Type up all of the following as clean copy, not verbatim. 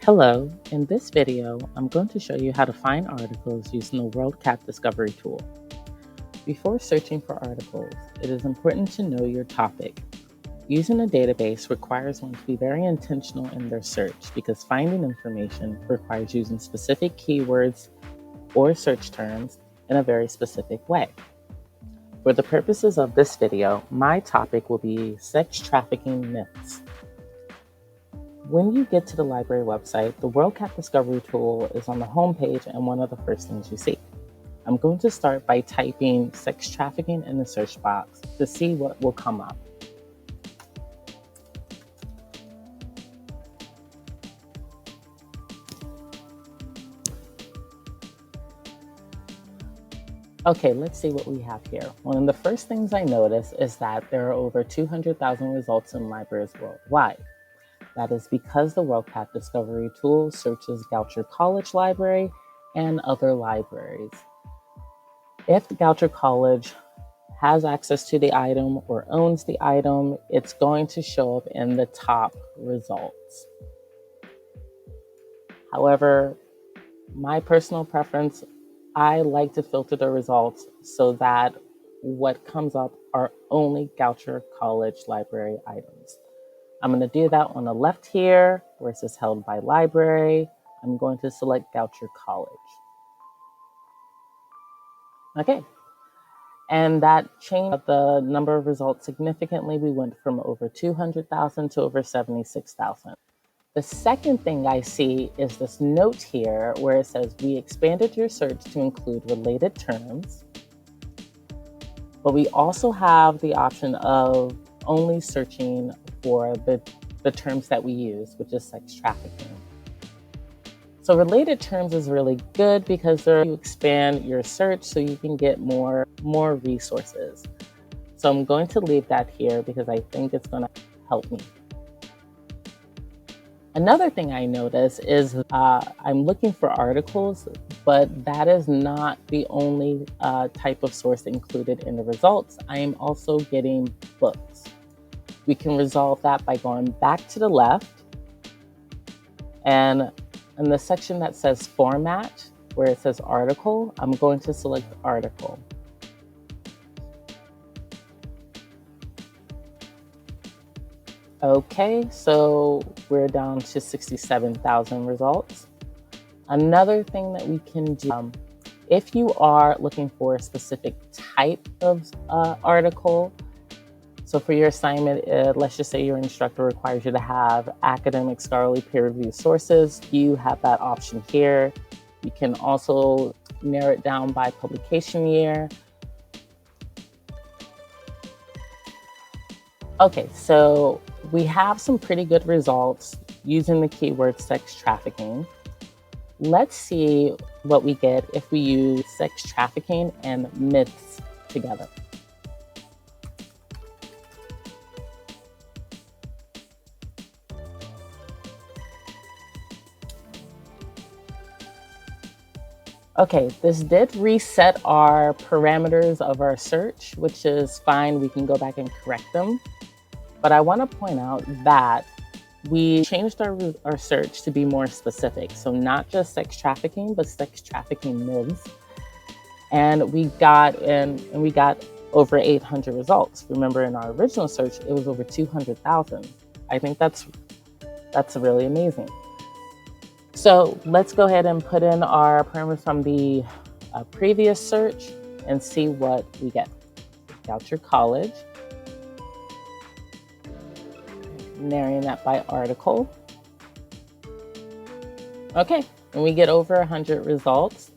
Hello, in this video, I'm going to show you how to find articles using the WorldCat Discovery tool. Before searching for articles, it is important to know your topic. Using a database requires one to be very intentional in their search because finding information requires using specific keywords or search terms in a very specific way. For the purposes of this video, my topic will be sex trafficking myths. When you get to the library website, the WorldCat Discovery tool is on the home page and one of the first things you see. I'm going to start by typing sex trafficking in the search box to see what will come up. Okay, let's see what we have here. One of the first things I notice is that there are over 200,000 results in libraries worldwide. That is because the WorldCat Discovery tool searches Goucher College Library and other libraries. If the Goucher College has access to the item or owns the item, it's going to show up in the top results. However, my personal preference, I like to filter the results so that what comes up are only Goucher College Library items. I'm going to do that on the left here, where it says held by library. I'm going to select Goucher College. Okay, and that changed the number of results significantly. We went from over 200,000 to over 76,000. The second thing I see is this note here where it says, we expanded your search to include related terms, but we also have the option of only searching for the terms that we use, which is sex trafficking. So related terms is really good because you expand your search so you can get more resources. So I'm going to leave that here because I think it's going to help me. Another thing I notice is I'm looking for articles, but that is not the only type of source included in the results. I am also getting books. We can resolve that by going back to the left and in the section that says format, where it says article, I'm going to select article. Okay, so we're down to 67,000 results. Another thing that we can do, if you are looking for a specific type of article, so for your assignment, let's just say your instructor requires you to have academic, scholarly, peer-reviewed sources. You have that option here. You can also narrow it down by publication year. Okay, so we have some pretty good results using the keyword sex trafficking. Let's see what we get if we use sex trafficking and myths together. Okay, this did reset our parameters of our search, which is fine. We can go back and correct them. But I want to point out that we changed our search to be more specific. So not just sex trafficking, but sex trafficking myths. And we got over 800 results. Remember, in our original search, it was over 200,000. I think that's really amazing. So let's go ahead and put in our parameters from the previous search and see what we get. Goucher College. Narrowing that by article. Okay, and we get over 100 results.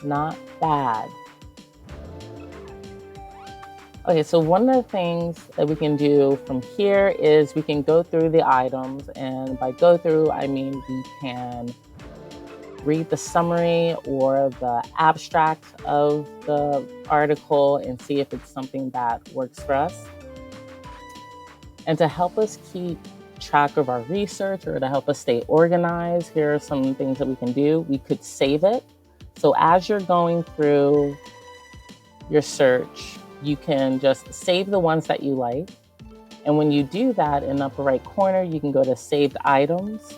Not bad. Okay, so one of the things that we can do from here is we can go through the items, and by go through, I mean we can read the summary or the abstract of the article and see if it's something that works for us. And to help us keep track of our research or to help us stay organized, here are some things that we can do. We could save it. So as you're going through your search, you can just save the ones that you like. And when you do that, in the upper right corner, you can go to saved items.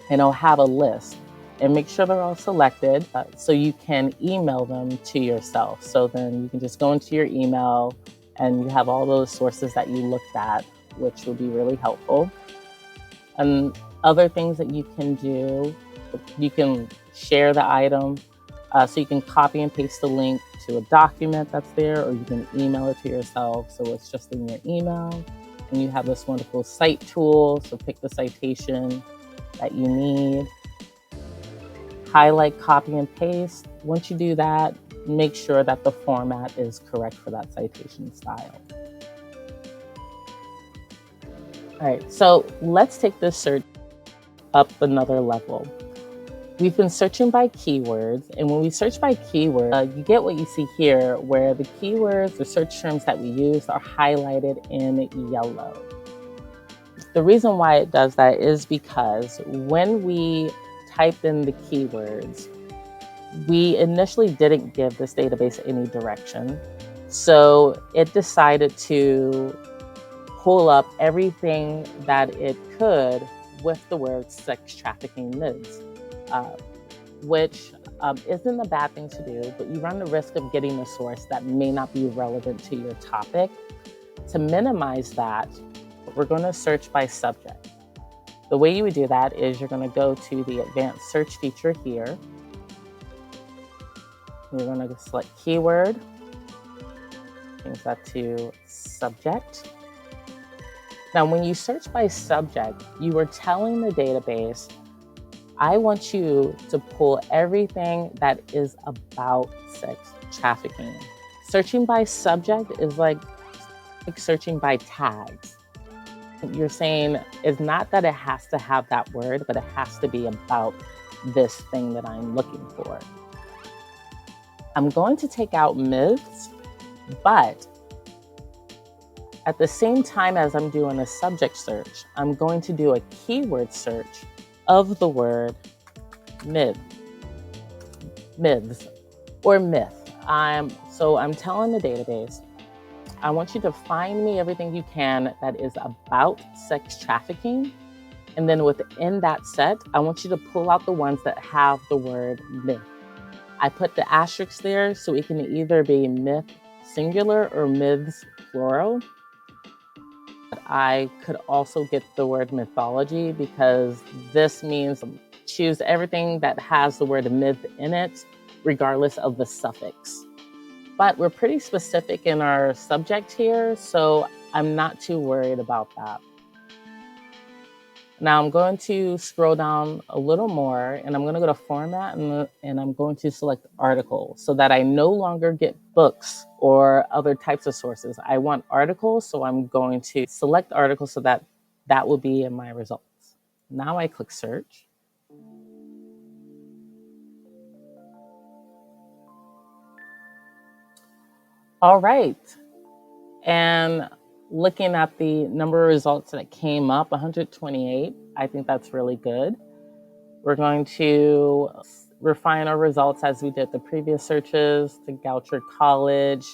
and it'll have a list. And make sure they're all selected so you can email them to yourself. So then you can just go into your email and you have all those sources that you looked at, which will be really helpful. And other things that you can do, you can share the item. So you can copy and paste the link to a document that's there, or you can email it to yourself. So it's just in your email. And you have this wonderful cite tool. So pick the citation that you need. Highlight, copy, and paste. Once you do that, make sure that the format is correct for that citation style. All right, so let's take this search up another level. We've been searching by keywords, and when we search by keyword, you get what you see here, where the keywords, the search terms that we use, are highlighted in yellow. The reason why it does that is because when we typed in the keywords, we initially didn't give this database any direction. So it decided to pull up everything that it could with the word sex trafficking MIDS, which isn't a bad thing to do, but you run the risk of getting a source that may not be relevant to your topic. To minimize that, we're going to search by subject. The way you would do that is you're going to go to the advanced search feature here. You're going to select keyword, change that to subject. Now, when you search by subject, you are telling the database, I want you to pull everything that is about sex trafficking. Searching by subject is like searching by tags. You're saying it's not that it has to have that word, but it has to be about this thing that I'm looking for. I'm going to take out myths, but at the same time as I'm doing a subject search, I'm going to do a keyword search of the word myths or myth. So I'm telling the database, I want you to find me everything you can that is about sex trafficking. And then within that set, I want you to pull out the ones that have the word myth. I put the asterisk there so it can either be myth singular or myths plural. I could also get the word mythology because this means choose everything that has the word myth in it, regardless of the suffix. But we're pretty specific in our subject here, so I'm not too worried about that. Now I'm going to scroll down a little more and I'm going to go to format and I'm going to select article so that I no longer get books or other types of sources. I want articles, so I'm going to select articles so that that will be in my results. Now I click search. All right. And looking at the number of results that came up, 128, I think that's really good. We're going to refine our results as we did the previous searches. The Goucher College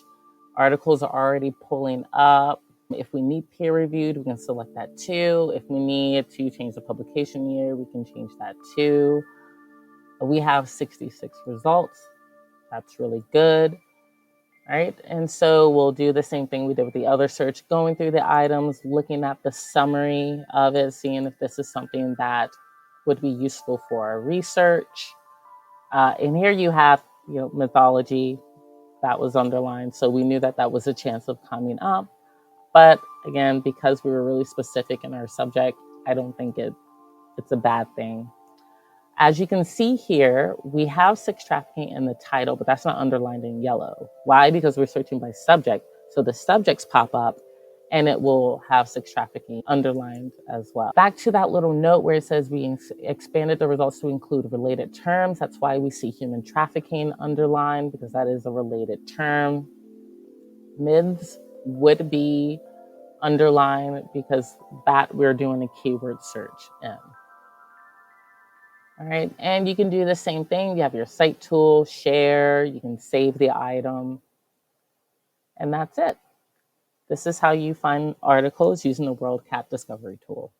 articles are already pulling up. If we need peer reviewed, we can select that too. If we need to change the publication year, we can change that too. We have 66 results. That's really good. All right, and so we'll do the same thing we did with the other search, going through the items, looking at the summary of it, seeing if this is something that would be useful for our research. And here you have, mythology that was underlined, so we knew that that was a chance of coming up. But again, because we were really specific in our subject, I don't think it's a bad thing. As you can see here, we have sex trafficking in the title, but that's not underlined in yellow. Why? Because we're searching by subject. So the subjects pop up and it will have sex trafficking underlined as well. Back to that little note where it says we expanded the results to include related terms. That's why we see human trafficking underlined, because that is a related term. Myths would be underlined because that we're doing a keyword search in. All right, and you can do the same thing. You have your cite tool, share, you can save the item, and that's it. This is how you find articles using the WorldCat Discovery tool.